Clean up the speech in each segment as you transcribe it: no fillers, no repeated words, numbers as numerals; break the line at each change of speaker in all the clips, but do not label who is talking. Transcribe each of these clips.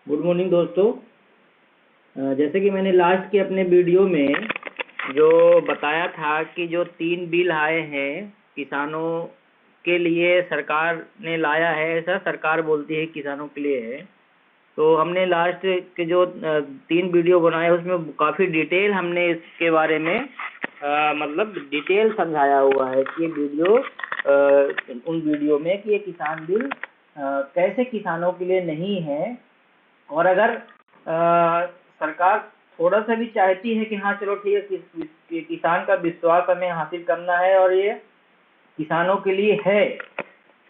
Good morning दोस्तों। जैसे कि मैंने लास्ट के अपने वीडियो में जो बताया था कि जो 3 बिल आए हैं किसानों के लिए, सरकार ने लाया है, ऐसा सरकार बोलती है किसानों के लिए है। तो हमने लास्ट के जो 3 वीडियो बनाए उसमें काफ़ी डिटेल हमने इसके बारे में मतलब डिटेल समझाया हुआ है कि ये वीडियो उन वीडियो में कि ये किसान बिल कैसे किसानों के लिए नहीं है। और अगर सरकार थोड़ा सा भी चाहती है कि हाँ चलो ठीक है कि किसान का विश्वास हमें हासिल करना है और ये किसानों के लिए है,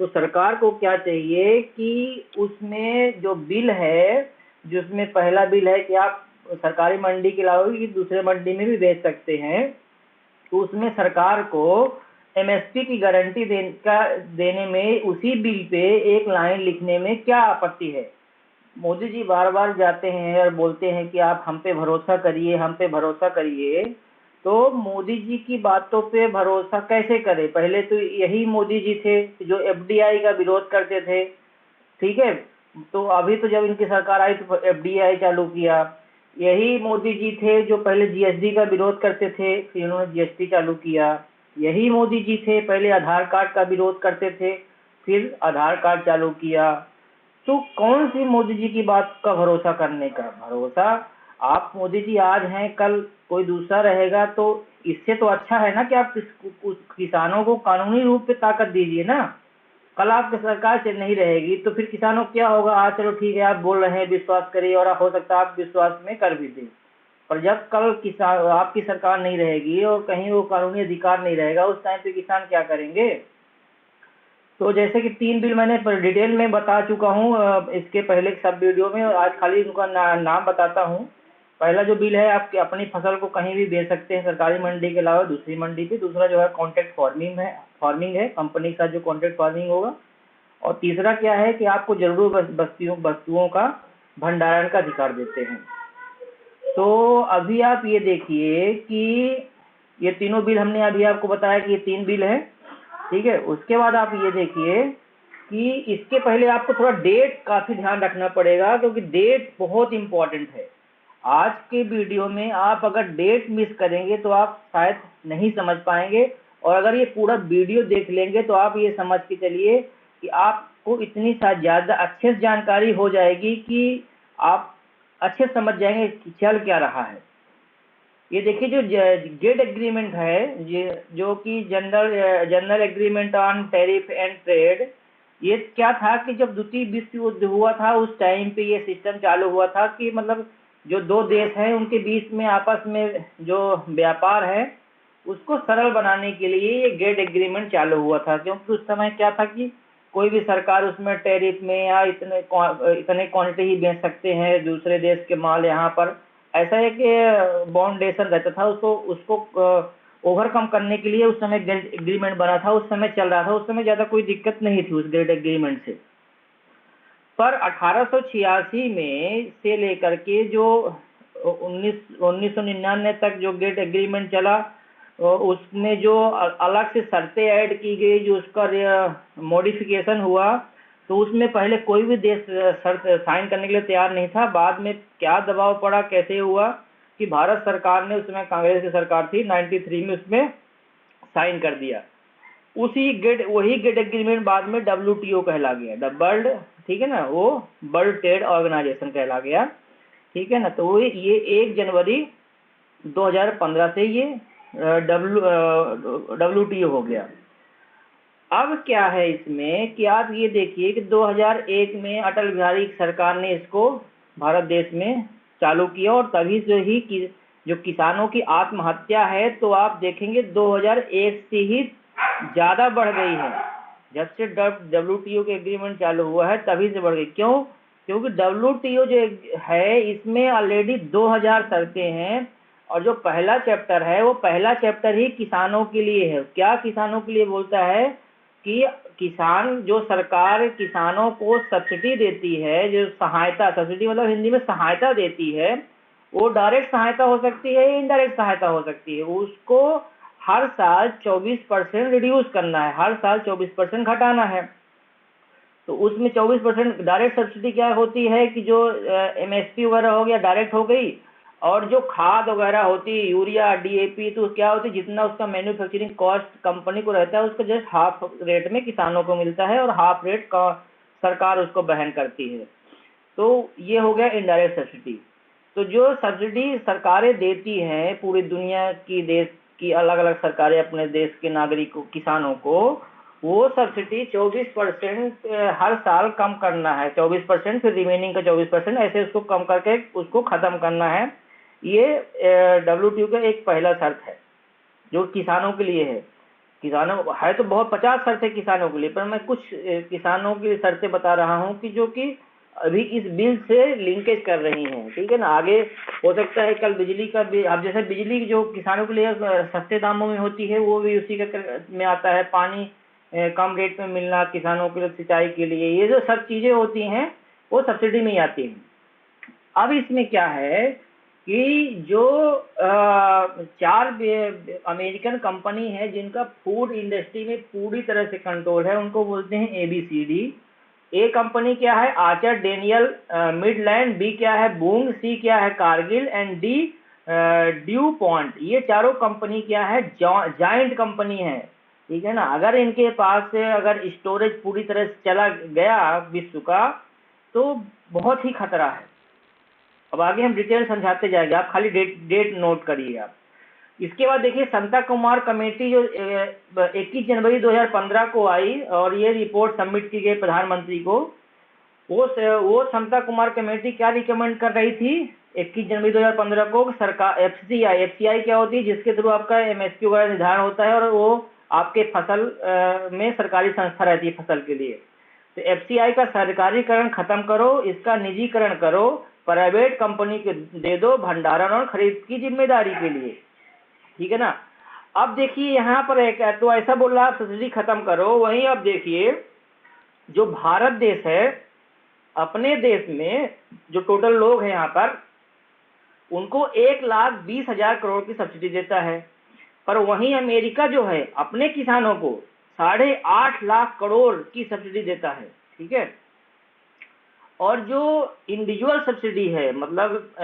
तो सरकार को क्या चाहिए कि उसमें जो बिल है, जिसमें पहला बिल है कि आप सरकारी मंडी के अलावा भी दूसरे मंडी में भी बेच सकते हैं, तो उसमें सरकार को एमएसपी की गारंटी देने में उसी बिल पे एक लाइन लिखने में क्या आपत्ति है। मोदी जी बार बार जाते हैं और बोलते हैं कि आप हम पे भरोसा करिए, हम पे भरोसा करिए। तो मोदी जी की बातों पे भरोसा कैसे करें? पहले तो यही मोदी जी थे जो एफडीआई का विरोध करते थे, ठीक है। तो अभी तो जब इनकी सरकार आई तो एफडीआई चालू किया। यही मोदी जी थे जो पहले जीएसटी का विरोध करते थे, फिर उन्होंने जीएसटी चालू किया। यही मोदी जी थे पहले आधार कार्ड का विरोध करते थे, फिर आधार कार्ड चालू किया। तो कौन सी मोदी जी की बात का भरोसा करने का? भरोसा आप मोदी जी आज हैं, कल कोई दूसरा रहेगा, तो इससे तो अच्छा है ना कि आप किसानों को कानूनी रूप पे ताकत दीजिए ना। कल आपकी सरकार से नहीं रहेगी तो फिर किसानों क्या होगा? आज चलो ठीक है आप बोल रहे हैं विश्वास करिए और हो सकता है आप विश्वास में कर भी दें, पर जब कल किसान आपकी सरकार नहीं रहेगी और कहीं वो कानूनी अधिकार नहीं रहेगा, उस टाइम पे किसान क्या करेंगे? तो जैसे कि 3 बिल मैंने डिटेल में बता चुका हूँ इसके पहले सब वीडियो में, और आज खाली उनका नाम बताता हूँ। पहला जो बिल है, आप अपनी फसल को कहीं भी बेच सकते हैं सरकारी मंडी के अलावा दूसरी मंडी पे। दूसरा जो है कॉन्ट्रैक्ट फार्मिंग है, कंपनी के साथ जो कॉन्ट्रैक्ट फार्मिंग होगा। और तीसरा क्या है कि आपको जरूर वस्तुओं का भंडारण का अधिकार देते हैं। तो अभी आप ये देखिए कि ये तीनों बिल हमने अभी आपको बताया कि ये 3 बिल है, ठीक है। उसके बाद आप ये देखिए कि इसके पहले आपको थोड़ा डेट काफी ध्यान रखना पड़ेगा, क्योंकि डेट बहुत इंपॉर्टेंट है। आज के वीडियो में आप अगर डेट मिस करेंगे तो आप शायद नहीं समझ पाएंगे, और अगर ये पूरा वीडियो देख लेंगे तो आप ये समझ के चलिए कि आपको इतनी ज्यादा अच्छे से जानकारी हो जाएगी कि आप अच्छे समझ जाएंगे कि चल क्या रहा है। ये देखिए जो गेट एग्रीमेंट है, जो कि general agreement on tariff and trade, ये क्या था कि जब द्वितीय विश्व युद्ध हुआ था उस टाइम पे ये सिस्टम चालू हुआ था कि मतलब जो दो देश हैं उनके बीच में आपस में जो व्यापार है उसको सरल बनाने के लिए ये गेट एग्रीमेंट चालू हुआ था। क्योंकि उस समय क्या था कि कोई भी सरकार उसमें टैरिफ में या इतने क्वांटिटी ही बेच सकते हैं दूसरे देश के माल यहाँ पर, ऐसा है कि बाउंडेशन रहता था। उसको ओवरकम करने के लिए उस समय गेट एग्रीमेंट बना था, उस समय चल रहा था, उस समय ज्यादा कोई दिक्कत नहीं थी उस गेट एग्रीमेंट से। पर 1886 में से लेकर के जो 1999 तक जो गेट एग्रीमेंट चला, उसमें जो अलग से शर्तें ऐड की गई, जो उसका मॉडिफिकेशन हुआ, तो उसमें पहले कोई भी देश शर्त साइन करने के लिए तैयार नहीं था। बाद में क्या दबाव पड़ा, कैसे हुआ कि भारत सरकार ने, उसमें कांग्रेस की सरकार थी, 93 में उसमें साइन कर दिया। वही गेट एग्रीमेंट बाद में डब्ल्यूटीओ कहला गया, द वर्ल्ड, ठीक है ना, वो वर्ल्ड ट्रेड ऑर्गेनाइजेशन कहला गया, ठीक है ना। तो वो ये 1 जनवरी 2015 से ये डब्ल्यूटीओ हो गया। अब क्या है इसमें कि आप ये देखिए कि 2001 में अटल बिहारी सरकार ने इसको भारत देश में चालू किया, और तभी से ही जो किसानों की आत्महत्या है तो आप देखेंगे 2001 से ही ज्यादा बढ़ गई है। जब से डब्ल्यूटीओ के एग्रीमेंट चालू हुआ है तभी से बढ़ गई। क्यों? क्योंकि डब्ल्यूटीओ जो है इसमें ऑलरेडी 2000 शर्तें हैं, और जो पहला चैप्टर है वो पहला चैप्टर ही किसानों के लिए है। क्या किसानों के लिए बोलता है कि किसान, जो सरकार किसानों को सब्सिडी देती है, जो सहायता, सब्सिडी मतलब हिंदी में सहायता देती है, वो डायरेक्ट सहायता हो सकती है या इनडायरेक्ट सहायता हो सकती है, उसको हर साल 24% रिड्यूस करना है, हर साल 24% घटाना है। तो उसमें 24% डायरेक्ट सब्सिडी क्या होती है कि जो MSP वगैरह हो गया डायरेक्ट हो गई, और जो खाद वगैरह होती है यूरिया DAP, तो क्या होती है जितना उसका मैन्युफैक्चरिंग कॉस्ट कंपनी को रहता है उसका जस्ट हाफ रेट में किसानों को मिलता है और हाफ रेट का सरकार उसको वहन करती है। तो ये हो गया इनडायरेक्ट सब्सिडी। तो जो सब्सिडी सरकारें देती हैं पूरी दुनिया की, देश की अलग अलग सरकारें अपने देश के नागरिकों किसानों को, वो सब्सिडी 24% हर साल कम करना है, 24%, फिर रिमेनिंग का 24% ऐसे उसको कम करके उसको खत्म करना है। ये WTO का एक पहला शर्त है जो किसानों के लिए है। किसानों है तो बहुत 50 शर्तें किसानों के लिए, पर मैं कुछ किसानों की शर्तें बता रहा हूँ कि जो कि अभी इस बिल से लिंकेज कर रही हैं, ठीक है ना। आगे हो सकता है कल बिजली का भी, अब जैसे बिजली जो किसानों के लिए सस्ते दामों में होती है वो भी उसी का में आता है। पानी कम रेट में मिलना किसानों के लिए सिंचाई के लिए, ये जो सब चीजें होती हैं वो सब्सिडी में ही आती हैं। अब इसमें क्या है कि जो 4 अमेरिकन कंपनी है जिनका फूड इंडस्ट्री में पूरी तरह से कंट्रोल है, उनको बोलते हैं ABCD। ए कंपनी क्या है आर्चर डेनियल मिडलैंड, बी क्या है बूंग, सी क्या है Kargil and D due point. ये चारों कंपनी क्या है जॉइंट कंपनी है, ठीक है ना। अगर इनके पास से अगर स्टोरेज पूरी तरह से चला गया विश्व का तो बहुत ही खतरा है। अब आगे हम डिटेल समझाते जाएंगे, आप खाली डेट नोट करिए आप। इसके बाद देखिए संता कुमार कमेटी जो 21 जनवरी 2015 को आई और ये रिपोर्ट सबमिट की गई प्रधानमंत्री को। वो संता कुमार कमेटी क्या रिकमेंड कर रही थी 21 जनवरी 2015 को? सरकार FCI क्या होती है जिसके थ्रू आपका MSP वगैरह निर्धारण होता है और वो आपके फसल में सरकारी संस्था रहती है फसल के लिए। तो FCI का सरकारीकरण खत्म करो, इसका निजीकरण करो, प्राइवेट कंपनी के दे दो भंडारण और खरीद की जिम्मेदारी के लिए, ठीक है ना। अब देखिए यहाँ पर एक तो ऐसा बोल रहा है सब्सिडी खत्म करो, वहीं अब देखिए जो भारत देश है अपने देश में जो टोटल लोग हैं यहाँ पर उनको 1,20,000 करोड़ की सब्सिडी देता है, पर वहीं अमेरिका जो है अपने किसानों को 8.5 लाख करोड़ की सब्सिडी देता है, ठीक है। और जो इंडिविजुअल सब्सिडी है मतलब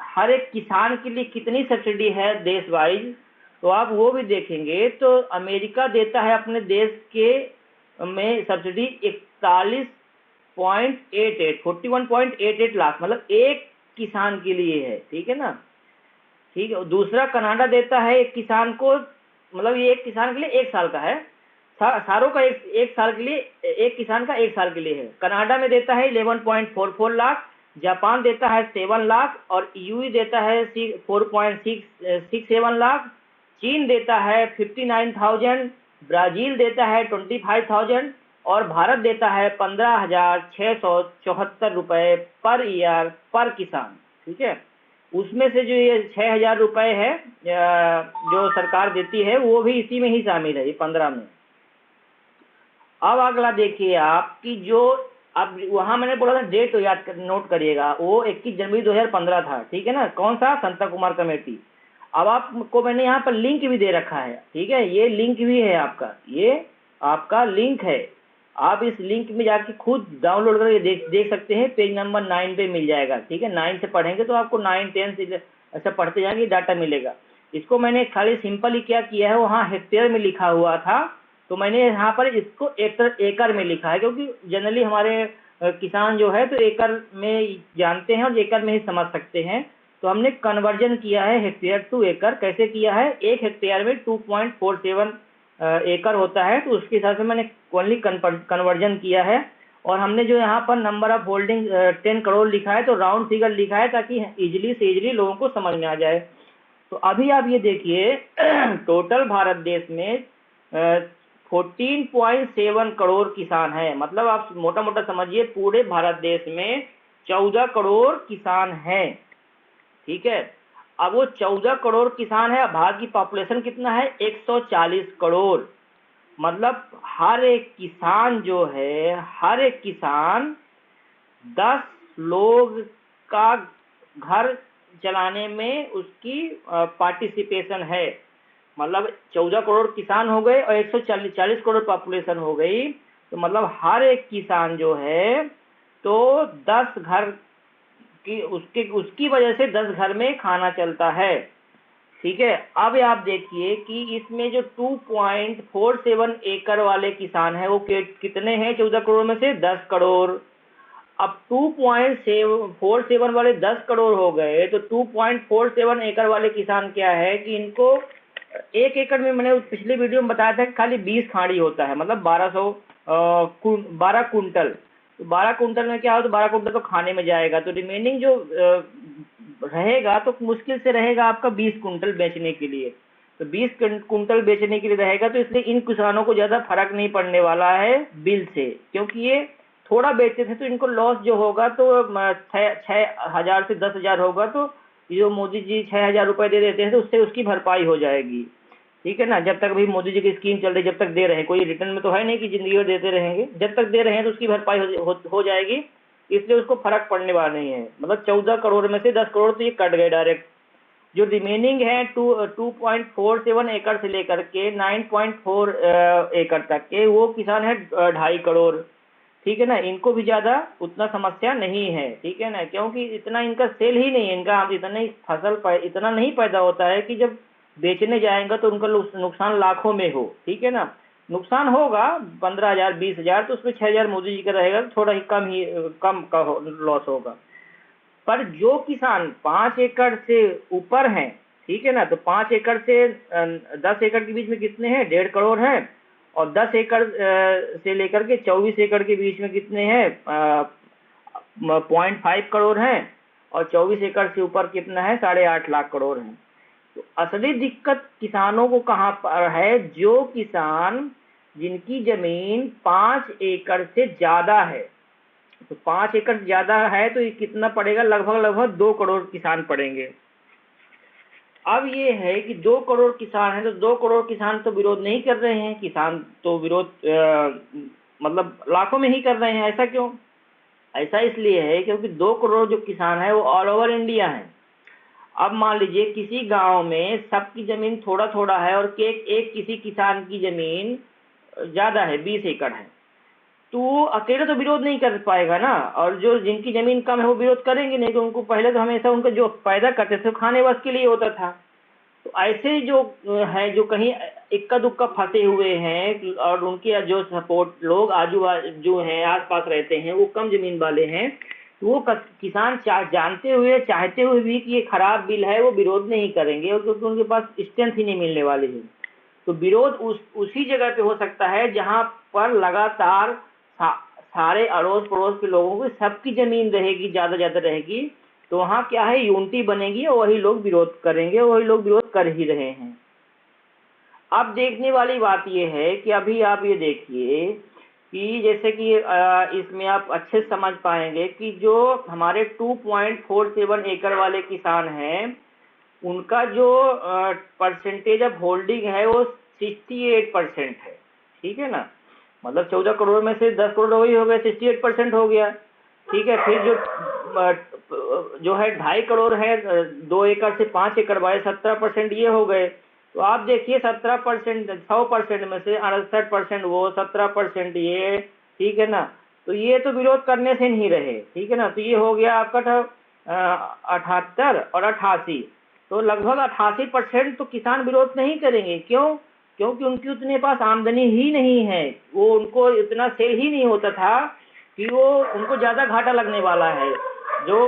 हर एक किसान के लिए कितनी सब्सिडी है देश वाइज, तो आप वो भी देखेंगे तो अमेरिका देता है अपने देश के में सब्सिडी 41.88 लाख, मतलब एक किसान के लिए है, ठीक है ना। ठीक है, दूसरा कनाडा देता है एक किसान को, मतलब ये एक किसान के लिए 1 साल का है, सारों का एक साल के लिए, एक किसान का 1 साल के लिए है। कनाडा में देता है 11.44 लाख, जापान देता है 7 लाख और यूएई देता है 4.67 लाख, चीन देता है 59,000, ब्राजील देता है 25,000 और भारत देता है 15,674 रुपए पर ईयर पर किसान, ठीक है। उसमें से जो ये 6,000 रुपए है जो सरकार देती है वो भी इसी में ही शामिल है, ये 15 में। अब अगला देखिए आप कि जो अब वहां मैंने बोला था डेट तो याद नोट करिएगा, वो 21 जनवरी 2015 था, ठीक है ना। कौन सा? संता कुमार कमेटी। अब आपको मैंने यहाँ पर लिंक भी दे रखा है, ठीक है, ये लिंक भी है आपका, ये आपका लिंक है। आप इस लिंक में जाके खुद डाउनलोड करके देख सकते हैं, पेज नंबर 9 पे मिल जाएगा, ठीक है। 9 से पढ़ेंगे तो आपको 9, 10 से ऐसा पढ़ते जाएंगे डाटा मिलेगा। इसको मैंने खाली सिंपल ही क्या किया है, वहाँ हेक्टेयर में लिखा हुआ था तो मैंने यहाँ पर इसको एकड़ में लिखा है, क्योंकि जनरली हमारे किसान जो है तो एकड़ में जानते हैं और एकड़ में ही समझ सकते हैं। तो हमने कन्वर्जन किया है हेक्टेयर टू एकड़। कैसे किया है? 1 हेक्टेयर में 2.47 एकड़ होता है, तो उसके हिसाब से मैंने ओनली कन्वर्जन किया है। और हमने जो यहाँ पर नंबर ऑफ होल्डिंग 10 करोड़ लिखा है तो राउंड फिगर लिखा है ताकि इजीली लोगों को समझ में आ जाए। तो अभी आप ये देखिए टोटल भारत देश में 14.7 करोड़ किसान हैं, मतलब आप मोटा मोटा समझिए पूरे भारत देश में 14 करोड़ किसान हैं, ठीक है। अब वो 14 करोड़ किसान है, भारत की पॉपुलेशन कितना है? 140 करोड़, मतलब हर एक किसान जो है, हर एक किसान 10 लोग का घर चलाने में उसकी पार्टिसिपेशन है। मतलब 14 करोड़ किसान हो गए और 140 करोड़ पॉपुलेशन हो गई, तो मतलब हर एक किसान जो है तो 10 घर की उसकी वजह से 10 घर में खाना चलता है। ठीक है, अब आप देखिए कि इसमें जो 2.47 एकड़ वाले किसान हैं वो कितने हैं 14 करोड़ में से 10 करोड़। अब 2.47 वाले 10 करोड़ हो गए तो 2.47 एकड़ वाले किसान क्या है कि इनको 1 एकड़ में, मैंने पिछले वीडियो में बताया था कि खाली 20 खाड़ी होता है, मतलब 12 कुंटल। तो 12 कुंटल में क्या हो, तो 12 कुंटल तो खाने में जाएगा, तो रिमेनिंग जो रहेगा तो मुश्किल से रहेगा आपका 20 कुंटल बेचने के लिए। तो 20 कुंटल बेचने के लिए रहेगा, तो इसलिए इन किसानों को ज़्यादा फर्क नहीं पड़ने वाला है बिल से, क्योंकि ये थोड़ा बेचते थे तो इनको लॉस जो होगा तो 6,000 से 10,000 होगा, तो जो मोदी जी 6,000 रुपये दे देते हैं तो उससे उसकी भरपाई हो जाएगी। ठीक है ना, जब तक भाई मोदी जी की स्कीम चल रही, जब तक दे रहे हैं, कोई रिटर्न में तो है नहीं कि जिंदगी में देते रहेंगे, जब तक दे रहे हैं तो उसकी भरपाई हो जाएगी, इसलिए उसको फर्क पड़ने वाला नहीं है। मतलब 14 करोड़ में से 10 करोड़ तो ये कट गए डायरेक्ट। जो रिमेनिंग है 2.47 एकड़ से लेकर के 9.4 एकड़ तक के वो किसान है 2.5 करोड़। ठीक है ना, इनको भी ज़्यादा उतना समस्या नहीं है। ठीक है ना, क्योंकि इतना इनका सेल ही नहीं है, इनका इतना ही फसल इतना नहीं पैदा होता है कि जब बेचने जाएंगे तो उनका नुकसान लाखों में हो। ठीक है ना, नुकसान होगा 15,000 20,000, तो उसमें 6,000 मोदी जी का रहेगा, थोड़ा ही कम का लॉस होगा। पर जो किसान 5 एकड़ से ऊपर हैं, ठीक है ना, तो 5 एकड़ से 10 एकड़ के बीच में कितने हैं, 1.5 करोड़ हैं, और 10 एकड़ से लेकर के 24 एकड़ के बीच में कितने हैं, 0.5 करोड़ हैं, और 24 एकड़ से ऊपर कितना है, 8.5 लाख करोड़ हैं। तो असली दिक्कत किसानों को कहाँ पर है, जो किसान जिनकी जमीन 5 एकड़ से ज्यादा है। तो 5 एकड़ से ज्यादा है तो ये कितना पड़ेगा, लगभग 2 करोड़ किसान पड़ेंगे। अब ये है कि 2 करोड़ किसान हैं, तो 2 करोड़ किसान तो विरोध नहीं कर रहे हैं, किसान तो विरोध मतलब लाखों में ही कर रहे हैं। ऐसा क्यों? ऐसा इसलिए है क्योंकि 2 करोड़ जो किसान है वो ऑल ओवर इंडिया है। अब मान लीजिए किसी गांव में सबकी जमीन थोड़ा थोड़ा है और एक किसी किसान की जमीन ज्यादा है, 20 एकड़ है, तो अकेले तो विरोध नहीं कर पाएगा ना, और जो जिनकी जमीन कम है वो विरोध करेंगे नहीं, तो उनको पहले तो हमेशा उनका जो पैदा करते थे खाने बस के लिए होता था। तो ऐसे जो है, जो कहीं इक्का दुक्का फंसे हुए हैं और उनके जो सपोर्ट लोग आजू बाजू हैं, आसपास रहते हैं, वो कम जमीन वाले हैं, तो वो किसान जानते हुए चाहते हुए भी कि ये खराब बिल है वो विरोध नहीं करेंगे, और क्योंकि उनके पास स्ट्रेंथ ही नहीं मिलने वाली है। तो विरोध उसी जगह पे हो सकता है जहां पर लगातार सारे अड़ोस पड़ोस के लोगों की सबकी जमीन रहेगी, ज्यादा रहेगी, तो वहां क्या है, यूनिटी बनेगी और वही लोग विरोध करेंगे, वही लोग विरोध कर ही रहे हैं। अब देखने वाली बात यह है कि अभी आप ये देखिए कि जैसे कि इसमें आप अच्छे से समझ पाएंगे कि जो हमारे 2.47 एकड़ वाले किसान हैं, उनका जो परसेंटेज ऑफ होल्डिंग है वो 68% है। ठीक है ना, मतलब 14 करोड़ में से 10 करोड़ वही हो गए, 68% हो गया। ठीक है, फिर जो है 2.5 करोड़ है, 2 एकड़ से 5 एकड़ वाले 17% ये हो गए। तो आप देखिए 17%, 100% में से 68% वो, 17% ये। ठीक है ना, तो ये तो विरोध करने से नहीं रहे। ठीक है ना, तो ये हो गया आपका 78 और 88, तो लगभग 88% तो किसान विरोध नहीं करेंगे। क्यों? क्योंकि उनकी उतने पास आमदनी ही नहीं है, वो उनको इतना सेल ही नहीं होता था कि वो उनको ज्यादा घाटा लगने वाला है। जो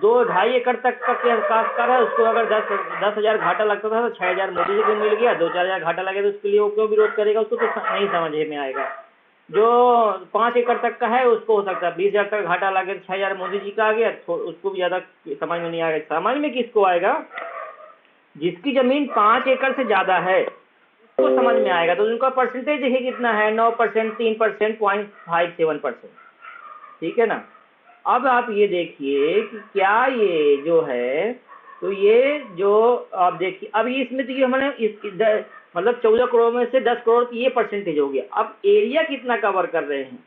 2-2.5 एकड़ तक का काश्तकार है, उसको अगर 10,000 घाटा लगता था तो 6,000 मोदी जी को मिल गया, 2-4 हज़ार घाटा लगे तो उसके लिए वो क्यों विरोध करेगा, उसको तो नहीं समझ में आएगा। जो 5 एकड़ तक का है उसको हो सकता है 20,000 तक घाटा लगे, 6,000 मोदी जी का आ गया, तो उसको भी ज्यादा समझ में नहीं आएगा। समझ में किसको आएगा? जिसकी जमीन 5 एकड़ से ज्यादा है उसको समझ में आएगा। तो उनका परसेंटेज देखिए कितना है, 9%, 3%, 0.57%। ठीक है ना, अब आप ये देखिए कि क्या ये जो है, तो ये जो आप देखिए अब इसमें तो ये हमने मतलब 14 करोड़ में से 10 करोड़ की ये परसेंटेज हो गया। अब एरिया कितना कवर कर रहे हैं,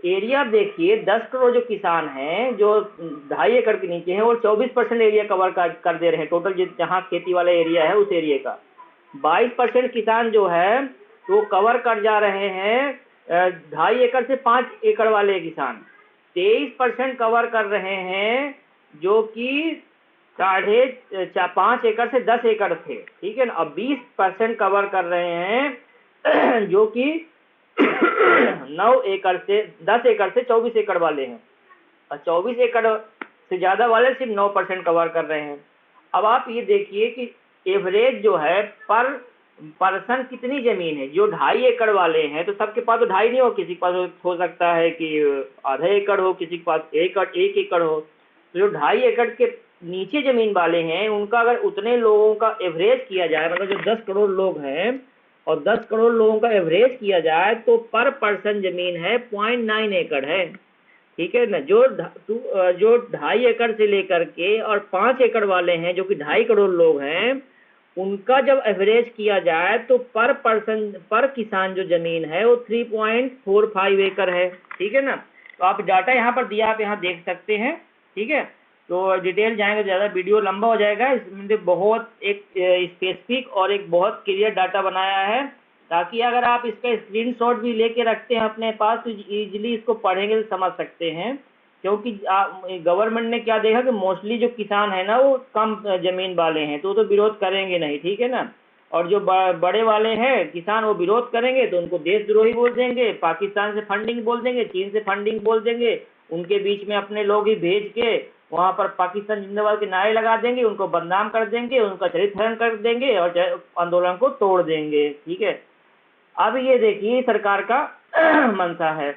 एरिया आप देखिए 10 करोड़ जो किसान हैं जो 2.5 एकड़ के नीचे हैं, वो 24% एरिया कवर कर दे रहे हैं टोटल, जहाँ खेती वाला एरिया है उस एरिया का। 22% किसान जो है वो कवर कर जा रहे हैं 2.5 एकड़ से 5 एकड़ वाले किसान 23% कवर कर रहे हैं, जो कि 5.5 एकड़ से 10 एकड़ थे, ठीक है ना। अब 20% कवर कर रहे हैं जो कि 9 एकड़ से 10 एकड़ से 24 एकड़ वाले हैं, और 24 एकड़ से ज़्यादा वाले सिर्फ 9% कवर कर रहे हैं। अब आप ये देखिए कि एवरेज जो है पर पर्सन कितनी जमीन है। जो 2.5 एकड़ वाले हैं तो सबके पास तो 2.5 नहीं हो, किसी के पास हो सकता है कि आधा एकड़ हो, किसी के पास 1 एकड़ हो। तो जो 2.5 एकड़ के नीचे जमीन वाले हैं उनका अगर उतने लोगों का एवरेज किया जाए, मतलब जो 10 करोड़ लोग हैं और 10 करोड़ लोगों का एवरेज किया जाए तो पर पर्सन जमीन है 0.9 एकड़ है, ठीक है ना। जो 2.5 एकड़ से लेकर के और 5 एकड़ वाले हैं जो कि 2.5 करोड़ लोग हैं, उनका जब एवरेज किया जाए तो पर पर्सन पर किसान जो जमीन है वो 3.45 एकड़ है, ठीक है ना। तो आप डाटा यहाँ पर दिया, आप यहाँ देख सकते हैं, ठीक है। तो डिटेल जाएंगे ज़्यादा वीडियो लंबा हो जाएगा, इसमें बहुत एक स्पेसिफिक और एक बहुत क्लियर डाटा बनाया है, ताकि अगर आप इसका स्क्रीनशॉट भी लेके रखते हैं अपने पास तो इजीली इसको पढ़ेंगे तो समझ सकते हैं। क्योंकि गवर्नमेंट ने क्या देखा कि मोस्टली जो किसान है ना वो कम जमीन वाले हैं, तो विरोध करेंगे नहीं, ठीक है ना। और जो बड़े वाले हैं किसान वो विरोध करेंगे तो उनको देशद्रोही बोल देंगे, पाकिस्तान से फंडिंग बोल देंगे, चीन से फंडिंग बोल देंगे, उनके बीच में अपने लोग ही भेज के वहाँ पर पाकिस्तान जिंदाबाद के नारे लगा देंगे, उनको बदनाम कर देंगे, उनका चरित्रहरण कर देंगे और आंदोलन को तोड़ देंगे, ठीक है। अब ये देखिए सरकार का मंशा है।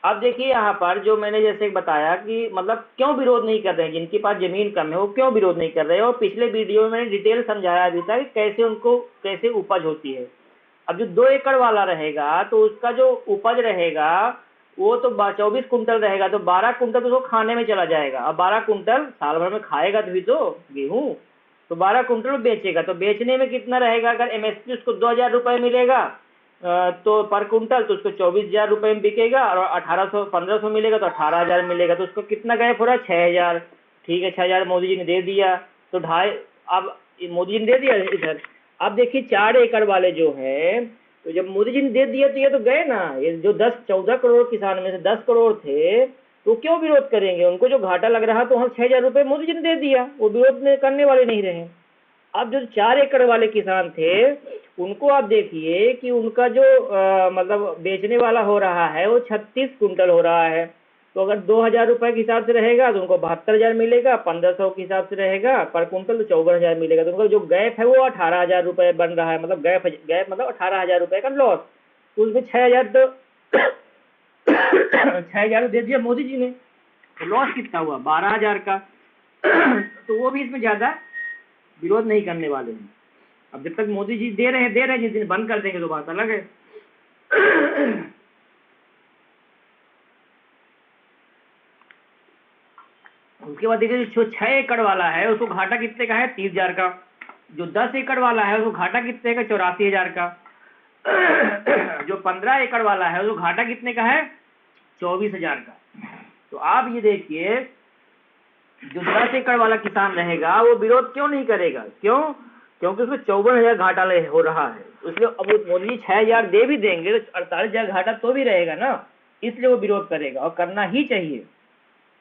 अब देखिए यहाँ पर जो मैंने जैसे बताया कि मतलब क्यों विरोध नहीं कर रहे हैं, जिनके पास जमीन कम है वो क्यों विरोध नहीं कर रहे हैं, और पिछले वीडियो में मैंने डिटेल समझाया भी था कि कैसे उनको कैसे उपज होती है। अब जो 2 एकड़ वाला रहेगा तो उसका जो उपज रहेगा वो तो 24 कुंटल रहेगा, तो 12 कुंटल तो उसको खाने में चला जाएगा। अब 12 कुंटल साल भर में खाएगा तभी तो गेहूँ, तो 12 कुंटल बेचेगा, तो बेचने में कितना रहेगा। अगर एमएसपी उसको 2,000 रुपये मिलेगा तो पर कुंटल, तो उसको 24,000 रुपये में बिकेगा, और 1500 मिलेगा तो 18,000 मिलेगा, तो उसको कितना गैप हो रहा है 6,000, ठीक है। 6,000 मोदी जी ने दे दिया, तो 2.5 अब मोदी जी ने दे दिया इधर। अब देखिए 4 एकड़ वाले जो है, तो जब मोदी जी ने दे दिया तो ये तो गए ना, ये जो 14 करोड़ किसान में से 10 करोड़ थे तो क्यों विरोध करेंगे, उनको जो घाटा लग रहा तो हम 6,000 रुपये मोदी जी ने दे दिया, वो विरोध करने वाले नहीं रहे। अब जो 4 एकड़ वाले किसान थे उनको आप देखिए कि उनका जो मतलब बेचने वाला हो रहा है वो 36 कुंटल हो रहा है, तो अगर 2,000 रुपये के हिसाब से रहेगा तो उनको 72,000 मिलेगा, 1,500 के हिसाब से रहेगा पर कुंटल तो 54,000 मिलेगा, तो उनका जो गैप है वो 18,000 रुपये बन रहा है, मतलब गैप मतलब 18,000 रुपये का लॉस। तो उसमें 6,000 तो 6,000 दे दिया मोदी जी ने, तो लॉस कितना हुआ 12,000 का। तो वो भी इसमें ज़्यादा विरोध नहीं करने वाले हैं। अब जब तक मोदी जी दे रहे हैं, जिस दिन बंद कर देंगे तो बात अलग है। उसके बाद देखिए जो 6 एकड़ वाला है उसको घाटा कितने का है 30,000 का, जो 10 एकड़ वाला है उसको घाटा कितने का 84,000 का, जो 15 एकड़ वाला है उसको घाटा कितने का है 24,000 का। तो आप ये देखिए जो 10 एकड़ वाला किसान रहेगा वो विरोध क्यों नहीं करेगा, क्यों, क्योंकि उसमें 54,000 घाटा हो रहा है, इसलिए अब मोदी जी 6,000 दे भी देंगे तो 48,000 घाटा तो भी रहेगा ना, इसलिए वो विरोध करेगा और करना ही चाहिए।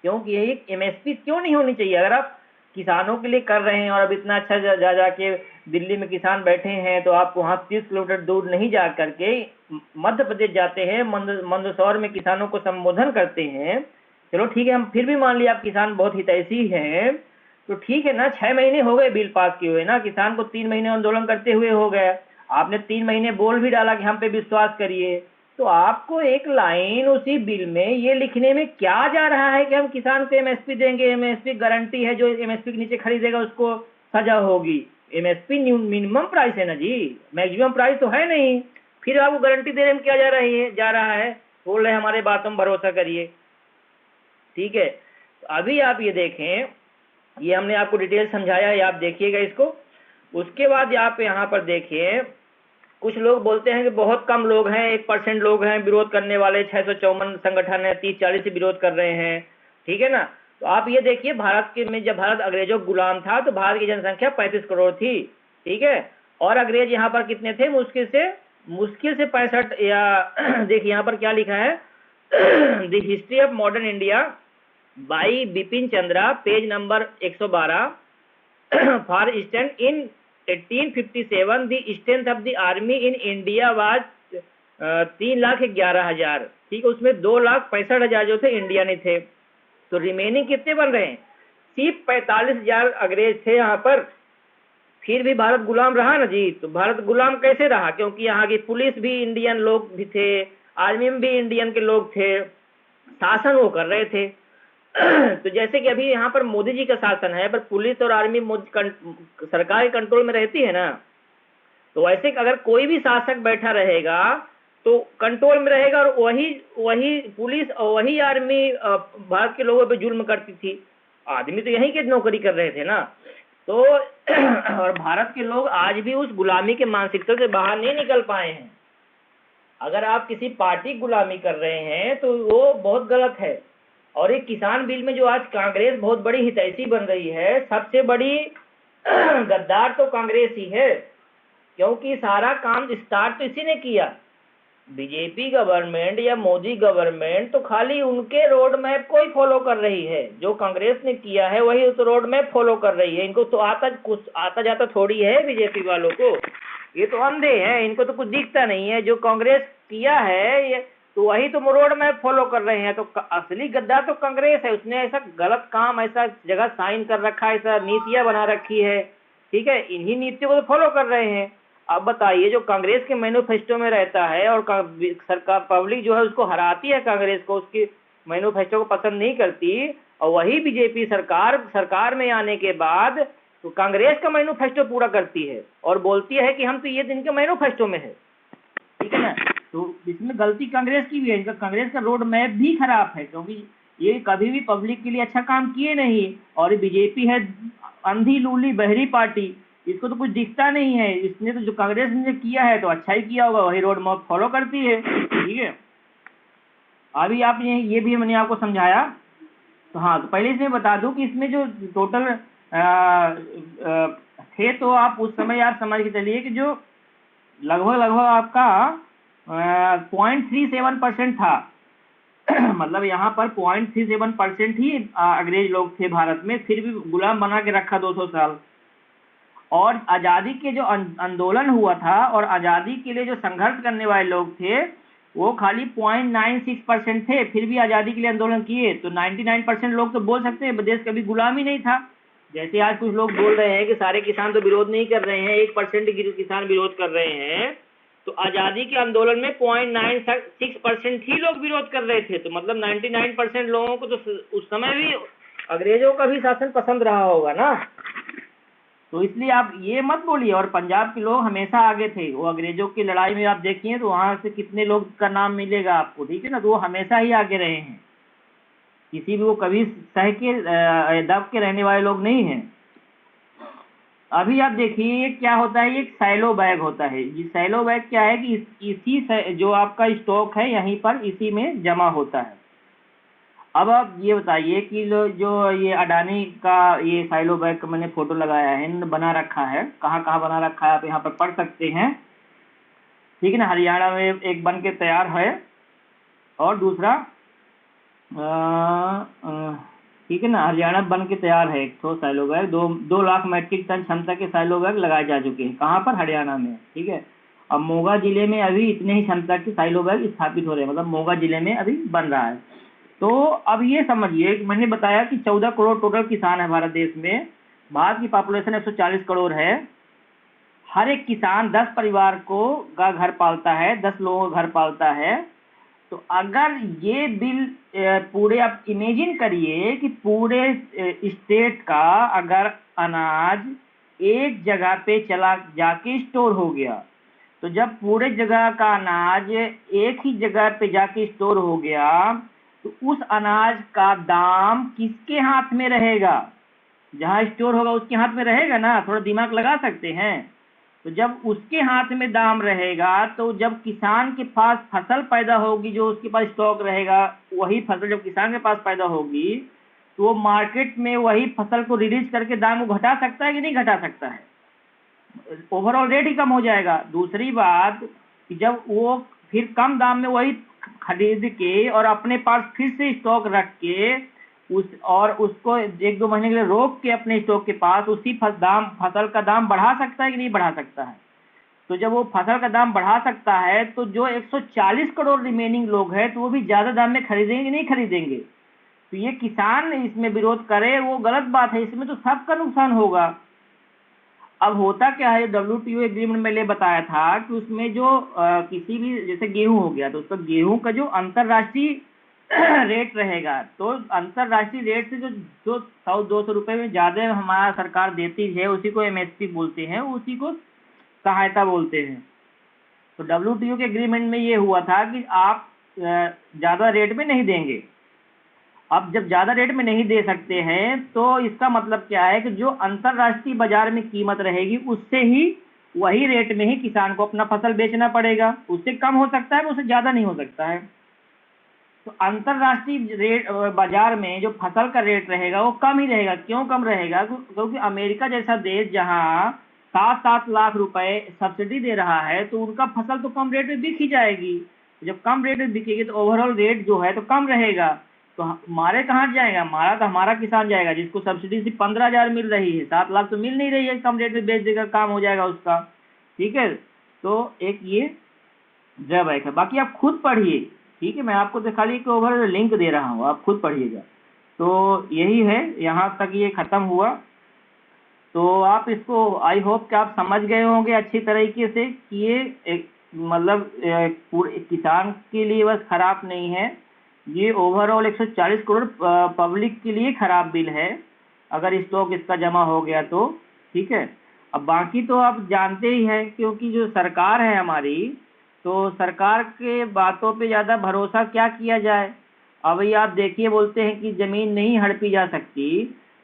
क्योंकि यही एमएसपी क्यों नहीं होनी चाहिए, अगर आप किसानों के लिए कर रहे हैं और अब इतना अच्छा जाके दिल्ली में किसान बैठे हैं तो आप वहाँ 30 किलोमीटर दूर नहीं जा करके मध्य प्रदेश जाते हैं, मंदसौर में किसानों को संबोधन करते हैं। चलो ठीक है, हम फिर भी मान लिया आप किसान बहुत हितैषी हैं तो ठीक है ना, 6 महीने हो गए बिल पास किए हुए ना, किसान को 3 महीने आंदोलन करते हुए हो गया, आपने 3 महीने बोल भी डाला कि हम पे विश्वास करिए, तो आपको एक लाइन उसी बिल में ये लिखने में क्या जा रहा है कि हम किसान को एमएसपी देंगे, एमएसपी गारंटी है, जो एमएसपी के नीचे खरीदेगा उसको सजा होगी। एमएसपी मिनिमम प्राइस है ना जी, मैक्सिमम प्राइस तो है नहीं, फिर आपको गारंटी देने में क्या जा रहा है, बोल रहे हमारे बातों में भरोसा करिए, ठीक है। तो अभी आप ये देखें, ये हमने आपको डिटेल समझाया है, आप देखिएगा इसको। उसके बाद आप यहाँ पर देखिए कुछ लोग बोलते हैं कि बहुत कम लोग हैं, 1% लोग हैं विरोध करने वाले, 654 संगठन है, 30-40 से विरोध कर रहे हैं, ठीक है ना। तो आप ये देखिए भारत के में जब भारत अंग्रेजों का गुलाम था तो भारत की जनसंख्या 35 करोड़ थी, ठीक है, और अंग्रेज यहाँ पर कितने थे, मुश्किल से मुश्किल से 65 या देखिए यहाँ पर क्या लिखा है, the history of modern India by Bipin Chandra, page number 112। For instant in 1857 the strength of the army in India was 3,11,000, ठीक है, उसमें 2,65,000 जो थे इंडियन थे। तो रिमेनिंग कितने बन रहे हैं, सिर्फ 45,000 अंग्रेज थे यहाँ पर। फिर भी भारत गुलाम रहा ना जी। तो भारत गुलाम कैसे रहा, क्योंकि यहाँ की पुलिस भी इंडियन लोग भी थे, आर्मी में भी इंडियन के लोग थे, शासन वो कर रहे थे। तो जैसे कि अभी यहाँ पर मोदी जी का शासन है, पर पुलिस और आर्मी सरकार के कंट्रोल में रहती है ना। तो वैसे अगर कोई भी शासक बैठा रहेगा तो कंट्रोल में रहेगा, और वही वही पुलिस और वही आर्मी भारत के लोगों पे जुल्म करती थी। आदमी तो यहीं के नौकरी कर रहे थे ना। तो और भारत के लोग आज भी उस गुलामी के मानसिकता से बाहर नहीं निकल पाए हैं। अगर आप किसी पार्टी गुलामी कर रहे हैं तो वो बहुत गलत है। और एक किसान बिल में जो आज कांग्रेस बहुत बड़ी हितैषी बन रही है, सबसे बड़ी गद्दार तो कांग्रेस ही है, क्योंकि सारा काम स्टार्ट तो इसी ने किया। बीजेपी गवर्नमेंट या मोदी गवर्नमेंट तो खाली उनके रोड मैप को ही फॉलो कर रही है, जो कांग्रेस ने किया है वही उस रोड मैप फॉलो कर रही है। इनको तो कुछ आता जाता थोड़ी है बीजेपी वालों को, ये तो अंधे हैं, इनको तो कुछ दिखता नहीं है। जो कांग्रेस किया है ये तो वही तो रोड मैप फॉलो कर रहे हैं। तो असली गद्दार तो कांग्रेस है, उसने ऐसा गलत काम ऐसा जगह साइन कर रखा है, ऐसा नीतियां बना रखी है, ठीक है, इन्हीं नीतियों को तो फॉलो कर रहे हैं। अब बताइए, जो कांग्रेस के मैनिफेस्टो में रहता है और सरकार पब्लिक जो है उसको हराती है, कांग्रेस को उसकी मैनिफेस्टो को पसंद नहीं करती, और वही बीजेपी सरकार में आने के बाद तो कांग्रेस का मैनिफेस्टो पूरा करती है और बोलती है कि हम तो ये दिन के मैनिफेस्टो में है, ठीक है ना। तो इसमें गलती कांग्रेस की भी है, कांग्रेस का रोड मैप भी खराब है, क्योंकि ये कभी भी पब्लिक के लिए अच्छा काम किए नहीं। और बीजेपी है अंधी लूली बहरी पार्टी, इसको तो कुछ दिखता नहीं है। इसने तो जो कांग्रेस ने किया है तो अच्छा ही किया होगा, वही रोड मैप फॉलो करती है, ठीक है। अभी आपने ये भी मैंने आपको समझाया। तो हाँ, तो पहले इसमें बता दूं कि इसमें जो टोटल थे, तो आप उस समय आप समझ के चलिए कि जो लगभग आपका 0.37% था। मतलब यहाँ पर 0.37% ही अंग्रेज लोग थे भारत में, फिर भी गुलाम बना के रखा 200 साल। और आज़ादी के जो आंदोलन हुआ था और आज़ादी के लिए जो संघर्ष करने वाले लोग थे वो खाली 0.96% थे, फिर भी आज़ादी के लिए आंदोलन किए। तो 99% लोग तो बोल सकते हैं देश कभी गुलाम ही नहीं था। जैसे आज कुछ लोग बोल रहे हैं कि सारे किसान तो विरोध नहीं कर रहे हैं, 1% किसान विरोध कर रहे हैं। तो आज़ादी के आंदोलन में 0.96% ही लोग विरोध कर रहे थे। तो मतलब 99% लोगों को तो उस समय भी अंग्रेजों का भी शासन पसंद रहा होगा ना। तो इसलिए आप ये मत बोलिए। और पंजाब के लोग हमेशा आगे थे, वो अंग्रेजों की लड़ाई में आप देखिए तो वहां से कितने लोग का नाम मिलेगा आपको, ठीक है ना। तो वो हमेशा ही आगे रहे हैं, किसी भी वो कभी सह के दब के रहने वाले लोग नहीं हैं। अभी आप देखिए क्या होता है, एक सैलो बैग होता है। ये सैलो बैग क्या है कि इसी जो आपका स्टॉक है यहीं पर इसी में जमा होता है। अब आप ये बताइए कि जो ये अडानी का ये साइलो बैग का मैंने फोटो लगाया है, बना रखा है, कहाँ कहाँ बना रखा है आप यहाँ पर पढ़ सकते हैं, ठीक है ना। हरियाणा में एक बन के तैयार है, और दूसरा ठीक है ना, हरियाणा बन के तैयार है एक तो silo bag. 2 lakh metric ton क्षमता के साइलो बैग लगाए जा चुके हैं, कहाँ पर, हरियाणा में, ठीक है। अब मोगा जिले में अभी इतने ही क्षमता के साइलो बैग स्थापित हो रहे हैं, मतलब मोगा जिले में अभी बन रहा है। तो अब ये समझिए, मैंने बताया कि 14 करोड़ टोटल किसान है भारत देश में। भारत की पॉपुलेशन 140 करोड़ है। हर एक किसान 10 परिवार को का घर पालता है, 10 लोगों का घर पालता है। तो अगर ये बिल पूरे, आप इमेजिन करिए कि पूरे स्टेट का अगर अनाज एक जगह पे चला जाके स्टोर हो गया, तो जब पूरे जगह का अनाज एक ही जगह पे जाके स्टोर हो गया तो उस अनाज का दाम किसके हाथ में रहेगा? जहां स्टोर होगा उसके हाथ में रहेगा ना, थोड़ा दिमाग लगा सकते हैं। तो जब उसके हाथ में दाम रहेगा तो जब किसान के पास फसल पैदा होगी, जो उसके पास स्टॉक रहेगा, वही फसल जब किसान के पास पैदा होगी तो वो मार्केट में वही फसल को रिलीज करके दाम को घटा सकता है कि नहीं घटा सकता है? ओवरऑल रेट ही कम हो जाएगा। दूसरी बात, कि जब वो फिर कम दाम में वही खरीद के और अपने पास फिर से स्टॉक रख के उसको 1-2 महीने के लिए रोक के अपने स्टॉक के पास उसी फसल का दाम बढ़ा सकता है कि नहीं बढ़ा सकता है। तो जब वो फसल का दाम बढ़ा सकता है तो जो 140 करोड़ रिमेनिंग लोग हैं तो वो भी ज्यादा दाम में खरीदेंगे कि नहीं खरीदेंगे। तो ये किसान इसमें विरोध करे वो गलत बात है, इसमें तो सबका नुकसान होगा। अब होता क्या है, WTO एग्रीमेंट में बताया था कि उसमें जो किसी भी जैसे गेहूं हो गया तो उसका गेहूं का जो अंतरराष्ट्रीय रेट रहेगा, तो अंतरराष्ट्रीय रेट से जो 100-200 रुपए में ज्यादा हमारा सरकार देती है उसी को MSP बोलते हैं, उसी को सहायता बोलते हैं। तो WTO के एग्रीमेंट में ये हुआ था कि आप ज्यादा रेट में नहीं देंगे। अब जब ज्यादा रेट में नहीं दे सकते हैं तो इसका मतलब क्या है कि जो अंतरराष्ट्रीय बाजार में कीमत रहेगी उससे ही वही रेट में ही किसान को अपना फसल बेचना पड़ेगा। उससे कम हो सकता है, उससे ज्यादा नहीं हो सकता है। तो अंतरराष्ट्रीय रेट बाजार में जो फसल का रेट रहेगा वो कम ही रहेगा। क्यों कम रहेगा? क्योंकि अमेरिका जैसा देश जहां 7-7 लाख रुपए सब्सिडी दे रहा है तो उनका फसल तो कम रेट में बिक ही जाएगी। जब कम रेट में बिकेगी तो ओवरऑल रेट जो है तो कम रहेगा। तो हमारे कहाँ जाएगा? हमारा किसान जाएगा जिसको सब्सिडी सिर्फ 15,000 मिल रही है, 7 लाख तो मिल नहीं रही है। कम रेट में बेच देगा, काम हो जाएगा उसका। ठीक है, तो एक ये ड्रॉबैक है। बाकी आप खुद पढ़िए, ठीक है, मैं आपको तो खाली एक ओवरऑल लिंक दे रहा हूँ, आप खुद पढ़िएगा। तो यही है, यहाँ तक ये खत्म हुआ। तो आप इसको आई होप कि आप समझ गए होंगे अच्छी तरीके से कि ये मतलब पूरे किसान के लिए बस खराब नहीं है, ये ओवरऑल 140 करोड़ पब्लिक के लिए खराब बिल है अगर स्टॉक इसका जमा हो गया तो। ठीक है, अब बाकी तो आप जानते ही हैं, क्योंकि जो सरकार है हमारी, तो सरकार के बातों पे ज़्यादा भरोसा क्या किया जाए। अब ये आप देखिए, बोलते हैं कि ज़मीन नहीं हड़पी जा सकती।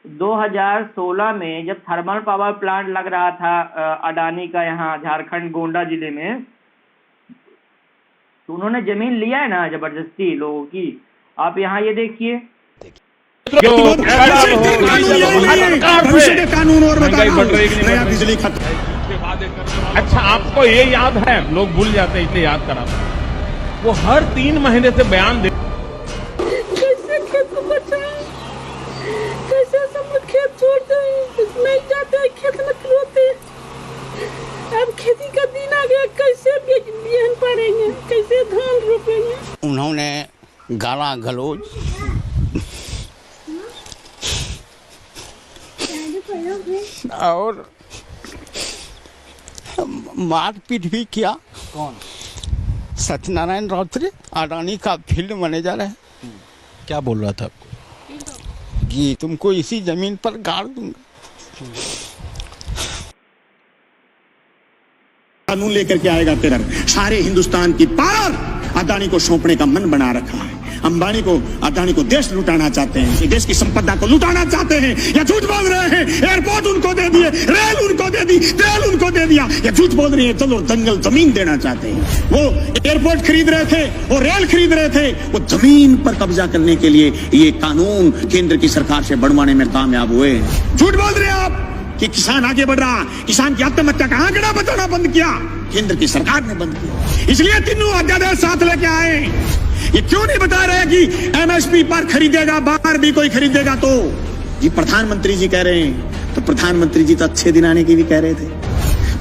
2016 में जब थर्मल पावर प्लांट लग रहा था अडानी का यहाँ झारखंड गोंडा जिले में, तो उन्होंने जमीन लिया है ना जबरदस्ती लोगों की। आप यहाँ ये देखिए,
कानून और नया बिजली खत्म।
अच्छा, आपको ये याद है, लोग भूल जाते हैं इसलिए याद करा, वो हर 3 महीने से बयान दे
कैसे खेत को बचाएं, कैसे सब खेत छोड़ दें, नहीं जाते हैं खेत में रोते। अब खेती का दिन आ गया, कैसे बिहन पड़ेंगे, कैसे धान रोपेंगे।
उन्होंने गाला गलौज और मारपीट भी किया।
कौन?
सत्यनारायण राउतरी, अडानी का फील्ड मैनेजर है।
क्या बोल रहा था आपको?
कि तुमको इसी जमीन पर गाड़ दूंगा।
कानून लेकर के आएगा टेरर। सारे हिंदुस्तान की पावर अदानी को सौंपने का मन बना रखा है। अंबानी को, अदानी को देश लुटाना चाहते हैं, देश की संपदा को लुटाना चाहते हैं, या झूठ बोल रहे हैं। एयरपोर्ट उनको दे दिए, रेल उनको दे दी, तेल उनको दे दिया, या झूठ बोल रहे हैं। चलो दंगल जमीन देना चाहते हैं। वो एयरपोर्ट खरीद रहे थे, वो रेल खरीद रहे थे, वो जमीन पर कब्जा करने के लिए ये कानून केंद्र की सरकार से बनवाने में कामयाब हुए। झूठ बोल रहे हैं आप कि किसान आगे बढ़ रहा। किसान की आत्महत्या का आंकड़ा बताना बंद किया, केंद्र की सरकार ने बंद किया। इसलिए तीनों अध्यादेश साथ लेके आए। ये क्यों नहीं बता रहे कि MSP पर खरीदेगा, बाहर भी कोई खरीदेगा तो? ये प्रधानमंत्री जी कह रहे हैं, तो प्रधानमंत्री जी तो अच्छे दिन आने की भी कह रहे थे।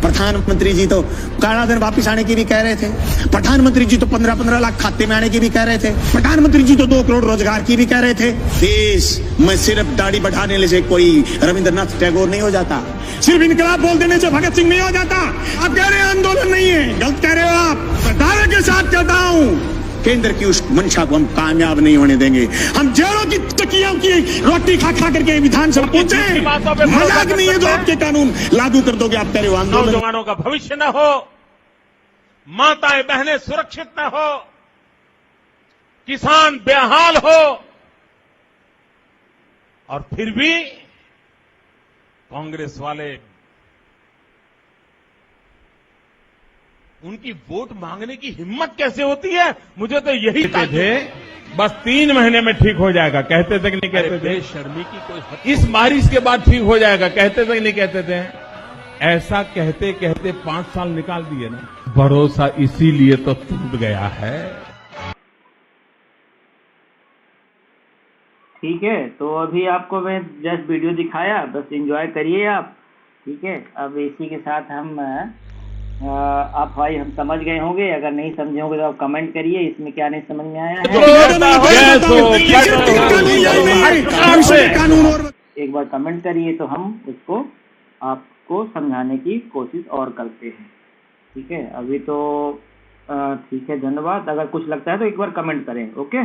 प्रधानमंत्री जी तो काला धन वापिस आने की भी कह रहे थे। प्रधानमंत्री जी तो 15-15 लाख खाते में आने की भी कह रहे थे। प्रधानमंत्री जी तो 2 करोड़ रोजगार की भी कह रहे थे। देश में सिर्फ दाढ़ी बढ़ाने से कोई रविंद्रनाथ टैगोर नहीं हो जाता, सिर्फ इनकलाब बोल देने से भगत सिंह नहीं हो जाता। आप कह रहे हैं आंदोलन नहीं है, गलत कह रहे हो आप। दावे के साथ कहता हूँ, केंद्र की उस मंशा को हम कामयाब नहीं होने देंगे। हम जेलों की तकियों की रोटी खा खा करके विधानसभा पहुंचे। मजाक नहीं है जो आपके कानून लागू कर दोगे। आप कह रहे हो आंदोलन।
नौजवानों का भविष्य न हो, माताएं बहनें सुरक्षित न हो, किसान बेहाल हो, और फिर भी कांग्रेस वाले उनकी वोट मांगने की हिम्मत कैसे होती है? मुझे तो यही कहते थे बस 3 महीने में ठीक हो जाएगा, कहते थे कि नहीं कहते थे?
शर्मी की कोई
इस बारिश के बाद ठीक हो जाएगा, कहते थे कि नहीं कहते थे? ऐसा कहते कहते 5 साल निकाल दिए ना। भरोसा इसीलिए तो टूट गया है।
ठीक है, तो अभी आपको मैं जस्ट वीडियो दिखाया, बस एंजॉय करिए आप। ठीक है, अब इसी के साथ आप भाई हम समझ गए होंगे। अगर नहीं समझे होंगे तो आप कमेंट करिए इसमें क्या नहीं समझ में आया है।
कानून और
एक बार कमेंट करिए तो हम उसको आपको समझाने की कोशिश और करते हैं। ठीक है, अभी तो ठीक है, धन्यवाद। अगर कुछ लगता है तो एक बार कमेंट करें। ओके।